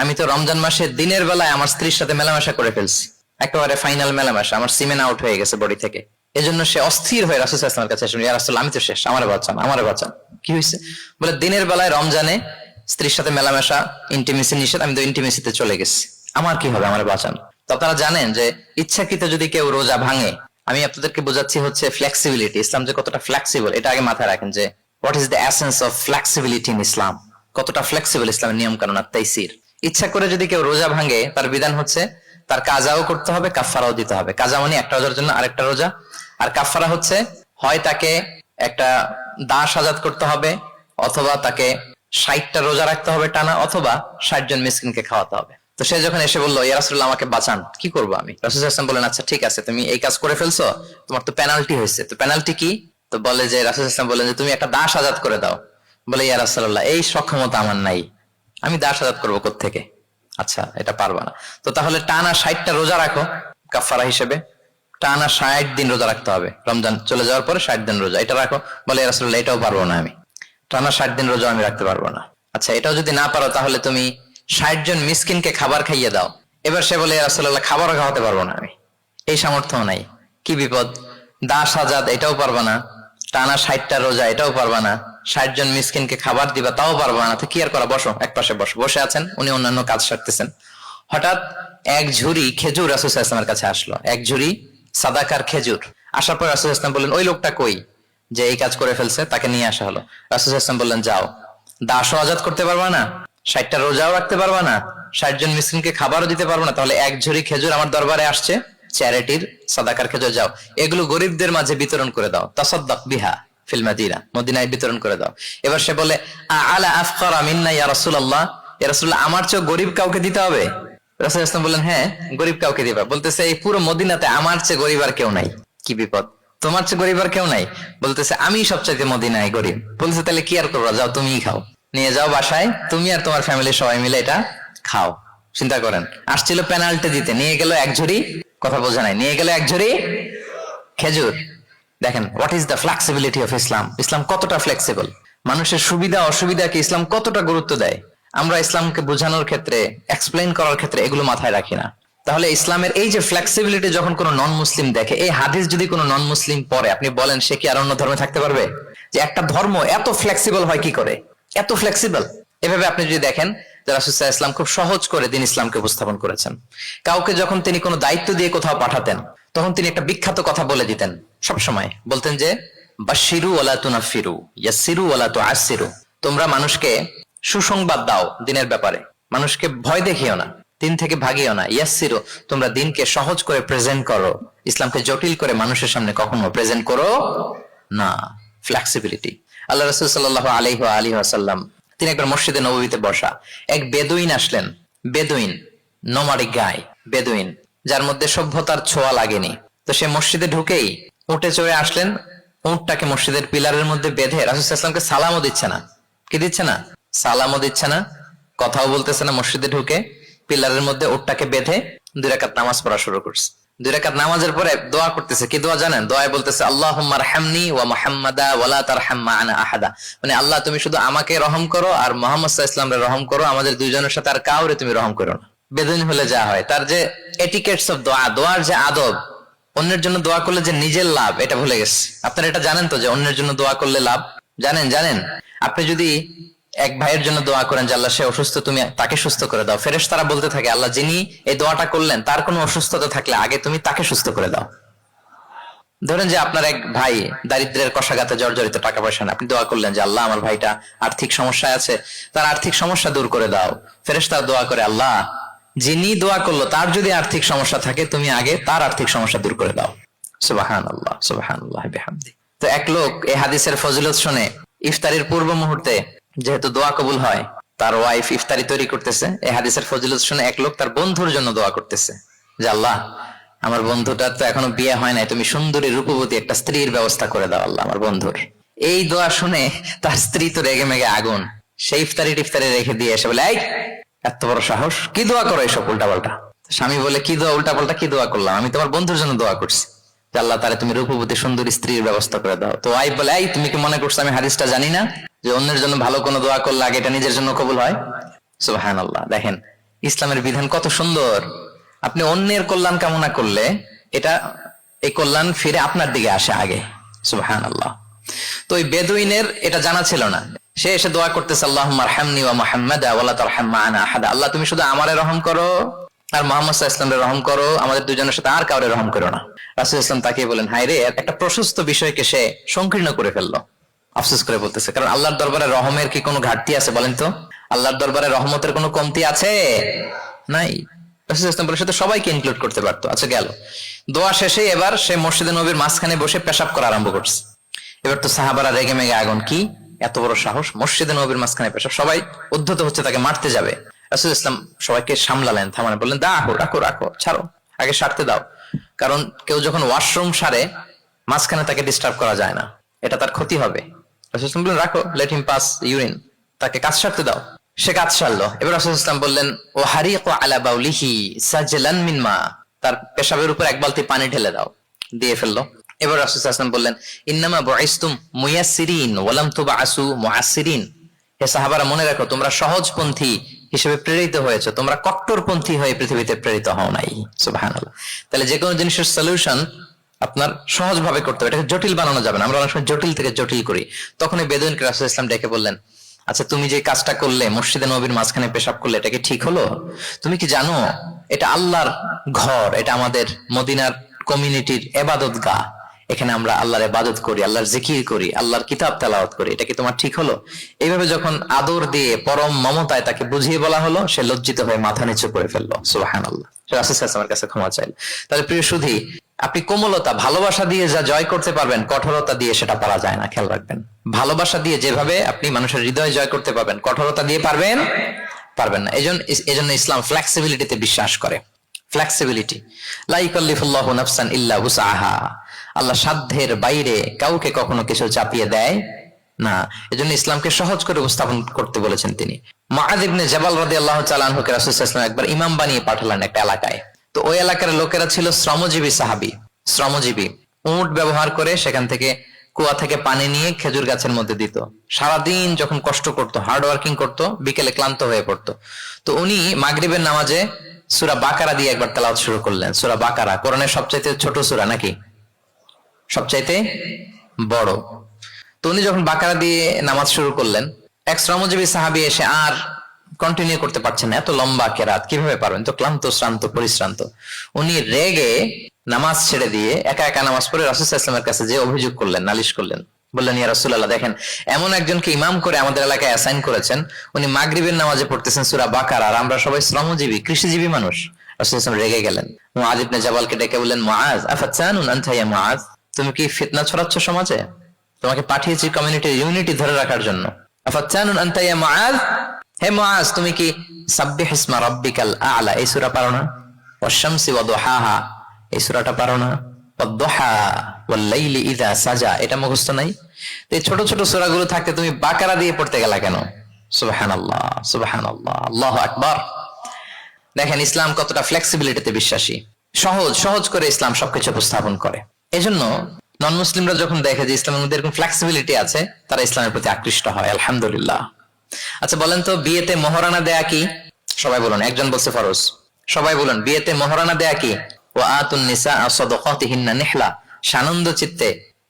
আমি তো রমজান মাসে দিনের বেলায় আমার স্ত্রীর সাথে মেলামেশা করে ফেলছি, একেবারে ফাইনাল মেলামেশা, আমার সিমেন আউট হয়ে গেছে বডি থেকে। এজন্য সে অস্থির হয়ে রাসূল সাল্লাল্লাহু আলাইহি ওয়াসাল্লামের কাছে আসলো, ইয়া রাসূলুল্লাহ আমি তো শেষ, আমারে বাঁচান, আমারে বাঁচান। কি হয়েছে? বলে দিনের বেলায় রমজানে স্ত্রীর সাথে মেলামেশা, ইন্টিমেসি নিষেধ, আমি তো ইন্টিমেসিতে চলে গেছি, আমার কি হবে, আমারে বাঁচান। তো আপনারা জানেন যে ইচ্ছাকৃত যদি কেউ রোজা ভাঙে, আমি আপনাদেরকে বোঝাচ্ছি হচ্ছে ফ্লেক্সিবিলিটি, ইসলাম যে কতটা ফ্লেক্সিবল এটা আগে মাথায় রাখেন, যে what is the essence of flexibility in Islam, কতটা ফ্লেক্সিবল ইসলামের নিয়ম কানুন আর তাইসির। ইচ্ছা করে যদি কেউ রোজা ভাঙে, তার বিধান হচ্ছে তার কাজাও করতে হবে, কাফারাও দিতে হবে। কাজা মানে একটা রোজার জন্য আরেকটা রোজা, আর কাফারা হচ্ছে হয় তাকে একটা দাস আজাদ করতে হবে, অথবা তাকে 60টা রোজা রাখতে হবে টানা, অথবা 60 জন মিসকিনকে খাওয়াতে হবে। তো সে যখন এসে বললো ইয়া রাসূলুল্লাহ আমাকে বাঁচান, কি করবো আমি? রাসূল সাল্লাল্লাহু আলাইহি ওয়াসাল্লাম বলেন আচ্ছা ঠিক আছে, তুমি এই কাজ করে ফেলছো, তোমার তো পেনাল্টি হয়েছে। তো পেনাল্টি কি? তো বলে যে রাসূল সাল্লাল্লাহু আলাইহি ওয়াসাল্লাম বলেন যে তুমি একটা দাস আজাদ করে দাও। বলে ইয়া রাসূলুল্লাহ এই সক্ষমতা আমার নাই, আমি দাস আজাদ করবো কোত্থেকে? আচ্ছা এটা পারবা না, তো তাহলে টানা 60টা রোজা রাখো কাফারা হিসেবে, টানা 60 দিন রোজা রাখতে হবে, রমজান চলে যাওয়ার পরে 60 দিন রোজা, এটা রাখো। বলে ইয়া রাসূলুল্লাহ এটাও পারবো না, আমি টানা 60 দিন রোজা আমি রাখতে পারবো না। আচ্ছা এটাও যদি না পারো, তাহলে তুমি 60 জন মিসকিনকে খাবার খাইয়ে দাও। এবার সে বলে ইয়া রাসূলুল্লাহ খাবারও খাওয়াতে পারবো না আমি, এই সামর্থ্য নাই। কি বিপদ! দাস আজাদ এটাও পারবা না, টানা 60টা রোজা এটাও পারবা না, 60 জন মিসকিনকে খাবার দিবা তাও পারবা না। তো কি আর করা, বসো এক পাশে বসো। বসে আছেন, উনি অন্যান্য কাজ সারতেছেন। হঠাৎ এক ঝুড়ি খেজুর রাসূল সাল্লাল্লাহু আলাইহি ওয়াসাল্লামের কাছে আসলো, এক ঝুড়ি সাদাকার খেজুর। আসার পর রাসূল সাল্লাল্লাহু আলাইহি ওয়াসাল্লাম বললেন ওই লোকটা কই যে এই কাজ করে ফেলছে, তাকে নিয়ে আসা হলো। রাসূল সাল্লাল্লাহু আলাইহি ওয়াসাল্লাম বললেন যাও, দাসও আজাদ করতে পারবা না, 60টা রোজাও রাখতে পারবা না, 60 জন মিসকিনকে খাবারও দিতে পারবো না, তাহলে এক ঝুড়ি খেজুর আমার দরবারে আসছে, চ্যারিটির সাদাকার খেজুর, যাও এগুলো গরিবদের মাঝে বিতরণ করে দাও, তাসাদ্দাক বিহা ফিল মাদিনা, মদিনায় বিতরণ করে দাও। এবার সে বলে আলা আফকারা মিন্না ইয়া রাসূলুল্লাহ, ইয়া রাসূলুল্লাহ আমার চেয়ে গরিব কাউকে দিতে হবে? রাসূল সাল্লাল্লাহু আলাইহি ওয়াসাল্লাম বললেন হ্যাঁ গরিব কাউকে দিবা। বলতেছে এই পুরো মদিনাতে আমার চেয়ে গরিব আর কেউ নাই। কি বিপদ! তোমার চেয়ে গরিব আর কেউ নাই? বলতেছে আমি সবচাইতে মদিনায় গরিব। বলতেছে তাহলে কি আর করবা, যাও তুমিই খাও, নিয়ে যাও বাসায়, তুমি আর তোমার ফ্যামিলি সবাই মিলে এটা খাও। চিন্তা করেন, আসছিল পেনাল্টি দিতে, নিয়ে গেল এক ঝুড়ি, কথা বোঝা নাই, নিয়ে গেল এক ঝুড়ি খেজুর। দেখেন what is the flexibility of Islam, ইসলাম কতটা ফ্লেক্সিবল, মানুষের সুবিধা অসুবিধাকে ইসলাম কতটা গুরুত্ব দেয়। আমরা ইসলামকে বোঝানোর ক্ষেত্রে, এক্সপ্লেইন করার ক্ষেত্রে এগুলো মাথায় রাখি না। তাহলে ইসলামের এই যে ফ্লেক্সিবিলিটি যখন কোনো নন মুসলিম দেখে, এই হাদিস যদি কোনো নন মুসলিম পড়ে, আপনি বলেন সে কি আর অন্য ধর্মে থাকতে পারবে? যে একটা ধর্ম এত ফ্লেক্সিবল হয় কি করে, এত ফ্লেক্সিবল। এভাবে আপনি যদি দেখেন যে রাসূল সাল্লাল্লাহু আলাইহি ওয়াসাল্লাম খুব সহজ করে দিন ইসলামকে উপস্থাপন করেছেন। কাউকে যখন তিনি কোনো দায়িত্ব দিয়ে কোথাও পাঠাতেন, তখন তিনি একটা বিখ্যাত কথা বলে দিতেন, সব সময় বলতেন যে বাশশিরু ওয়ালা তুনাফিরু ইয়াসসিরু ওয়ালা তুআসসিরু, তোমরা মানুষকে সুসংবাদ দাও দিনের ব্যাপারে, মানুষকে ভয় দেখিও না, দিন থেকে ভাগিও না। ইয়াসসিরু, তোমরা দিনকে সহজ করে প্রেজেন্ট করো, ইসলামকে জটিল করে মানুষের সামনে কখনো প্রেজেন্ট করো না। ফ্লেক্সিবিলিটি। আল্লাহ রাসূল সাল্লাল্লাহু আলাইহি ওয়াসাল্লাম তিনি একবার মসজিদে নববীতে বসা, এক বেদুইন আসলেন, বেদুইন নোমাডিক গাই, বেদুইন যার মধ্যে সভ্যতার ছোঁয়া লাগেনি। তো সে মসজিদে ঢুকেই উঠে চড়ে আসলেন, উটটাকে মসজিদের পিলারের মধ্যে বেঁধে রাসূল সাল্লাল্লাহু আলাইহি ওয়াসাল্লামকে সালামও দিচ্ছে না, কি দিচ্ছে না, সালামও দিচ্ছে না, কথাও বলতেছে না। মসজিদে ঢুকে পিলারের মধ্যে উটটাকে বেঁধে 2 রাকাত নামাজ পড়া শুরু করছে। 2 রাকাত নামাজের পরে দোয়া করতেছে। কি দোয়া জানেন? দোয়ায় বলতেছে আল্লাহুম্মা আরহামনি ওয়া মুহাম্মাদা ওয়া লা তারহাম মা'আনা আহাদা, মানে আল্লাহ তুমি শুধু আমাকে রহম করো আর মুহাম্মদ সাল্লাল্লাহু আলাইহি ওয়াসাল্লামকে রহম করো, আমাদের দুইজনের সাথে আর কাউরে তুমি রহম করো না। বেদুইন হলে যা হয়, তার যে এটিকেটস অফ দোয়া, দোয়ার যে আদব, অন্যের জন্য দোয়া করলে যে নিজের লাভ এটা ভুলে গেছে। আপনারা এটা জানেন তো যে অন্যের জন্য দোয়া করলে লাভ? জানেন আপনি যদি এক ভাইয়ের জন্য দোয়া করেন যে আল্লাহ সে অসুস্থ, তুমি তাকে সুস্থ করে দাও, ফেরেশতারা বলতে থাকে আল্লাহ যিনি এই দোয়াটা করলেন তার কোনো অসুস্থতা থাকলে আগে তুমি তাকে সুস্থ করে দাও। ধরেন যে আপনার এক ভাই দারিদ্র্যের কষাঘাতে জর্জরিত, টাকা পয়সা না, আপনি দোয়া করলেন যে আল্লাহ আমার ভাইটা আর্থিক সমস্যায় আছে, তার আর্থিক সমস্যা দূর করে দাও। ফেরেশতারা দোয়া করে আল্লাহ যিনি দোয়া করলো তার যদি আর্থিক সমস্যা থাকে তুমি আগে তার আর্থিক সমস্যা দূর করে দাও। সুবহানাল্লাহ সুবহানাল্লাহ বিহামদি। তো এক লোক এই হাদিসের ফজিলত শুনে ইফতারির পূর্ব মুহূর্তে, যেহেতু দোয়া কবুল হয়, তার ওয়াইফ ইফতারি তৈরি করতেছে, এই হাদিসের ফজিলত শুনে এক লোক তার বন্ধুর জন্য দোয়া করতেছে যে আল্লাহ আমার বন্ধুটা তো এখনো বিয়ে হয় নাই, তুমি সুন্দরী রূপবতী একটা স্ত্রীর ব্যবস্থা করে দাও আল্লাহ আমার বন্ধুর। এই দোয়া শুনে তার স্ত্রী তো রেগে মেগে আগুন, সেই ইফতারি রেখে দিয়ে এসে বলে এই এত বড় সাহস, কি দোয়া করো এসব উল্টাপাল্টা? স্বামী বলে কি দোয়া উল্টাপাল্টা, কি দোয়া করলাম? আমি তোমার বন্ধুর জন্য দোয়া করছি যে আল্লাহ তারে তুমি রূপবতী সুন্দরী স্ত্রীর ব্যবস্থা করে দাও। তো ওয়াইফ বলে এই তুমি কি মনে করছো আমি হাদিসটা জানি না যে অন্যের জন্য ভালো কোনো দোয়া করলে আগে এটা নিজের জন্য কবুল হয়? সুবহানাল্লাহ। দেখেন ইসলামের বিধান কত সুন্দর। আপনি অন্যের কল্যাণ কামনা করলে এটা এই কল্যাণ ফিরে আপনার দিকে আসে আগে। সুবহানাল্লাহ। তো ওই বেদুইনের এটা জানা ছিল না, সে এসে দোয়া করতেছে আল্লাহুম্মা আরহামনি ওয়া মুহাম্মাদা ওয়া লা তারহাম মা'ানা আহাদা। আল্লাহ তুমি শুধু আমারে রহম করো আর মুহাম্মদ সাল্লাল্লাহু আলাইহি ওয়াসাল্লামের রহম করো, আমাদের দুজনের সাথে আর কাউরে রহম করো না। রাসূল ইসলাম তাকিয়ে বলেন, হায় রে, একটা প্রশস্ত বিষয়কে সে সংকীর্ণ করে ফেললো। আফসোস করে বলতেছে, কারণ আল্লাহর দরবারে রহমের কি কোনো ঘাটতি আছে বলেন তো? আল্লাহর দরবারে রহমতের কোনো কমতি আছে? নাই। রাসূল ইসলাম বলে সে তো সবাইকে ইনক্লুড করতে পারতো। আচ্ছা গেল, দোয়া শেষে এবার সে মসজিদে নববীর মাঝখানে বসে পেশাব করা আরম্ভ করছে। এবার তো সাহাবারা রেগে মেগে আগুন, কি এত বড় সাহস, মসজিদে নববীর মাঝখানে পেশাব, সবাই উদ্ধত হচ্ছে, তাকে মারতে যাবে। রাসূল ইসলাম সবাইকে সামলালেন, থামালেন, বললেন রাখো রাখো রাখো, ছাড়ো, আগে সারতে দাও। কারণ কেউ যখন ওয়াশরুম সারে মাঝখানে তাকে ডিস্টার্ব করা যায় না, এটা তার ক্ষতি হবে। রাসূল ইসলাম বললেন রাখো, লেট হিম পাস ইউরিন, তাকে কাজ সারতে দাও। সে কাজ সারলো। এবার রাসূল ইসলাম বললেন ও হারিকু আলা বাউলিহি সাজলান মিন মা, তার পেশাবের উপর এক বালতি পানি ঢেলে দাও, দিয়ে ফেললো। এবার রাসূল সাল্লাল্লাহু আলাইহি ওয়াসাল্লাম বললেন ইন্নামা বুইসতুম মুয়াসসিরিন ওয়া লাম তুবআসু মুআসসিরিন। হে সাহাবারা, মনে রাখো তোমরা সহজপন্থী হিসেবে প্রেরিত হয়েছে, তোমরা কট্টরপন্থী হয়ে পৃথিবীতে প্রেরিত হও নাই। সুবহানাল্লাহ। তাহলে যে কোনো জিনিসের সলিউশন আপনার সহজ ভাবে করতে হবে, এটাকে জটিল বানানো যাবে না। আমরা অনেক সময় জটিল থেকে জটিল করি। তখন এই বেদুইনকে রাসূল ইসলাম ডেকে বললেন, আচ্ছা তুমি যে কাজটা করলে, মসজিদে নববীর মাঝখানে পেশাব করলে, এটা কি ঠিক হলো? তুমি কি জানো এটা আল্লাহর ঘর, এটা আমাদের মদিনার কমিউনিটির ইবাদতগাহ, এখানে আমরা আল্লাহর ইবাদত করি, আল্লাহর জিকির করি, আল্লাহর কিতাব তেলাওয়াত করি, এটা কি তোমার ঠিক হলো? এইভাবে যখন আদর দিয়ে পরম মমতায় তাকে বুঝিয়ে বলা হলো, সে লজ্জিত হয়ে মাথা নিচু করে ফেললো। সুবহানাল্লাহ। সে রাসূল সাল্লাল্লাহু আলাইহি ওয়াসাল্লামের কাছে ক্ষমা চাইল। তাহলে প্রিয় সুধী, আপনি কোমলতা, ভালোবাসা দিয়ে যা জয় করতে পারবেন, কঠোরতা দিয়ে সেটা পারা যায় না। খেয়াল রাখবেন, ভালোবাসা দিয়ে যেভাবে আপনি মানুষের হৃদয় জয় করতে পারবেন, কঠোরতা দিয়ে পারবেন না। এজন্য ইসলাম ফ্লেক্সিবিলিটিতে বিশ্বাস করে। ফ্লেক্সিবিলিটি, লা ইউকাল্লিফুল্লাহু নাফসান ইল্লা উসআহা। আল্লাহ সাধ্যের বাইরে কাউকে কখনো কিছু চাপিয়ে দেয় না। এজন্য ইসলামকে সহজ করে উপস্থাপন করতে বলেছেন তিনি। মুআয ইবনে জাবাল রাদিয়াল্লাহু তাআলা আনহুকে রাসূল সাল্লাল্লাহু আলাইহি ওয়াসাল্লাম একবার ইমাম বানিয়ে পাঠালেন একটা এলাকায়। তো ওই এলাকার লোকেরা ছিল শ্রমজীবী সাহাবী, শ্রমজীবী। উট ব্যবহার করে সেখান থেকে কুয়া থেকে পানি নিয়ে খেজুর গাছের মধ্যে দিত। সারাদিন যখন কষ্ট করতো, হার্ড ওয়ার্কিং করতো, বিকেলে ক্লান্ত হয়ে পড়তো। তো উনি মাগরিবের নামাজে সূরা বাকারা দিয়ে একবার তেলাওয়াত শুরু করলেন। সূরা বাকারা কোরআনের সবচাইতে ছোট সূরা নাকি সবচাইতে বড়? তো উনি যখন বাকারা দিয়ে নামাজ শুরু করলেন, এক শ্রমজীবী সাহাবী এসে আর কন্টিনিউ করতে পারছেন না, এত লম্বা কেরাত কিভাবে পারবেন, তো ক্লান্ত, শ্রান্ত, পরিশ্রান্ত। উনি রেগে নামাজ ছেড়ে দিয়ে একা একা নামাজ পড়ে রাসূল সাল্লাল্লাহু আলাইহি ওয়াসাল্লামের কাছে যে অভিযোগ করলেন, নালিশ করলেন। বললেন, ইয়া রাসূলুল্লাহ, দেখেন এমন একজনকে ইমাম করে আমাদের এলাকায় অ্যাসাইন করেছেন, উনি মাগরিবের নামাজে পড়তেছেন সূরা বাকারা, আর আমরা সবাই শ্রমজীবী, কৃষিজীবী মানুষ। রাসূল সাল্লাল্লাহু আলাইহি ওয়াসাল্লাম রেগে গেলেন। মুআয ইবনে জাবালকে ডেকে বললেন, মুআয আফাতানুন আনতা ইয়া মুআয, তুমি কি ফিতনা ছড়াচ্ছ সমাজে? তোমাকে পাঠিয়েছি কমিউনিটির ইউনিটি ধরে রাখার জন্য। আফাতানুন আনতা ইয়া মুআয, হে মুআয, তুমি কি সাব্বিহ ইসমা রাব্বিকাল আ'লা এই সূরা পারো না? ওয়াশ শামসি ওয়া দুহাহা এই সূরাটা পারো না? ওয়াদ দুহা ওয়াল লাইলি ইযা সাজা এটা মুখস্থ নাই? এই ছোট ছোট সূরাগুলো থাকতে তুমি বাকারা দিয়ে পড়তে গেলা কেন? সুবহানাল্লাহ, সুবহানাল্লাহ, আল্লাহু আকবার। দেখেন ইসলাম কতটা ফ্লেক্সিবিলিটিতে বিশ্বাসী। সহজ করে ইসলাম সবকিছু উপস্থাপন করে। এজন্য নন মুসলিমরা যখন দেখে যে ইসলামের মধ্যে এরকম ফ্লেক্সিবিলিটি আছে, তারা ইসলামের প্রতি আকৃষ্ট হয়। আলহামদুলিল্লাহ। আচ্ছা বলেন তো, বিয়েতে মহরানা দেয়া কি? সবাই বলুন। একজন বলছে ফরজ। সবাই বলুন, বিয়েতে মহরানা দেয়া কি? ওয়া আতুন নিসা সাদাকাতিহিন্না নিহলা, সানন্দ চিত্তে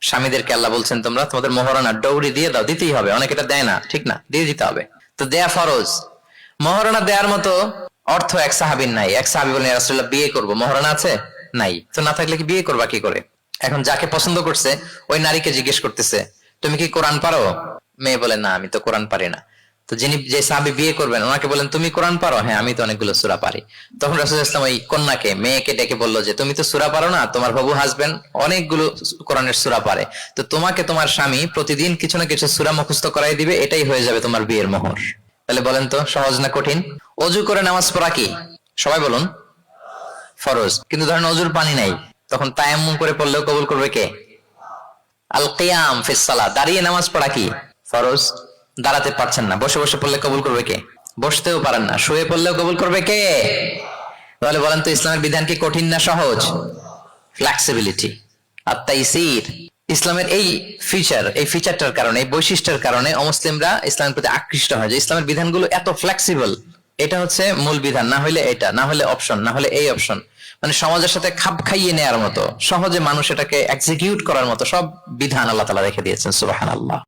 স্বামীদেরকে আল্লাহ বলছেন তোমরা তোমাদের মহরানা ডৌরি দিয়ে দাও। দিতেই হবে, অনেকে এটা দেয় না, ঠিক না? দিয়ে দিতে হবে। তো দেয়া ফরজ। মহরানা দেওয়ার মতো অর্থ এক সাহাবীর নাই। এক সাহাবী বলেন, ইয়া রাসূলুল্লাহ, বিয়ে করব, মহরানা আছে? নাই। তো না থাকলে কি বিয়ে করবা কি করে? এখন যাকে পছন্দ করছে ওই নারীকে জিজ্ঞেস করতেছে, তুমি কি কোরআন পারো? মেয়ে বলে, না আমি তো কোরআন পারি না। তো যে সাহাবী বিয়ে করবেন ওনাকে বলেন, তুমি কোরআন পারো? হ্যাঁ আমি তো অনেকগুলো সূরা পারি। তখন রাসূল ইসলাম ওই কন্যাকে, মেয়েকে ডেকে বলল যে তুমি তো সূরা পারো না, তোমার হবু হাজবেন্ড অনেকগুলো কোরআনের সূরা পারে, তো তোমাকে তোমার স্বামী প্রতিদিন কিছু না কিছু সূরা মুখস্থ করাই দিবে, এটাই হয়ে যাবে তোমার বিয়ের মোহর। তাহলে বলেন তো সহজ না কঠিন? ওযু করে নামাজ পড়া কি? সবাই বলুন ফরজ। কিন্তু ধরেন ওযুর পানি নাই, তখন তায়াম্মুম করে পড়লেও কবুল করবে কে? আল কিয়াম ফিস সালাত, দাঁড়িয়ে নামাজ পড়া কি? ফরজ। দাঁড়াতে পারছেন না, বসে বসে পড়লে কবুল করবে কে? বসতেও পারেন না, শুয়ে পড়লেও কবুল করবে কে? তাহলে বলেন তো ইসলামের বিধান কি কঠিন না সহজ? ফ্লেক্সিবিলিটি আর তাইসির। ইসলামের এই ফিচারটার কারণে, এই বৈশিষ্ট্যের কারণে অমুসলিমরা ইসলামের প্রতি আকৃষ্ট হয়, যে ইসলামের বিধানগুলো এত ফ্লেক্সিবল, এটা হচ্ছে মূল বিধান, না হলে এটা, না হলে অপশন, না হলে এই অপশন। মানে সমাজের সাথে খাপ খাইয়ে নেয়ার মতো, সহজে মানুষ এটাকে এক্সিকিউট করার মতো সব বিধান আল্লাহ তাআলা রেখে দিয়েছেন। সুবহানাল্লাহ।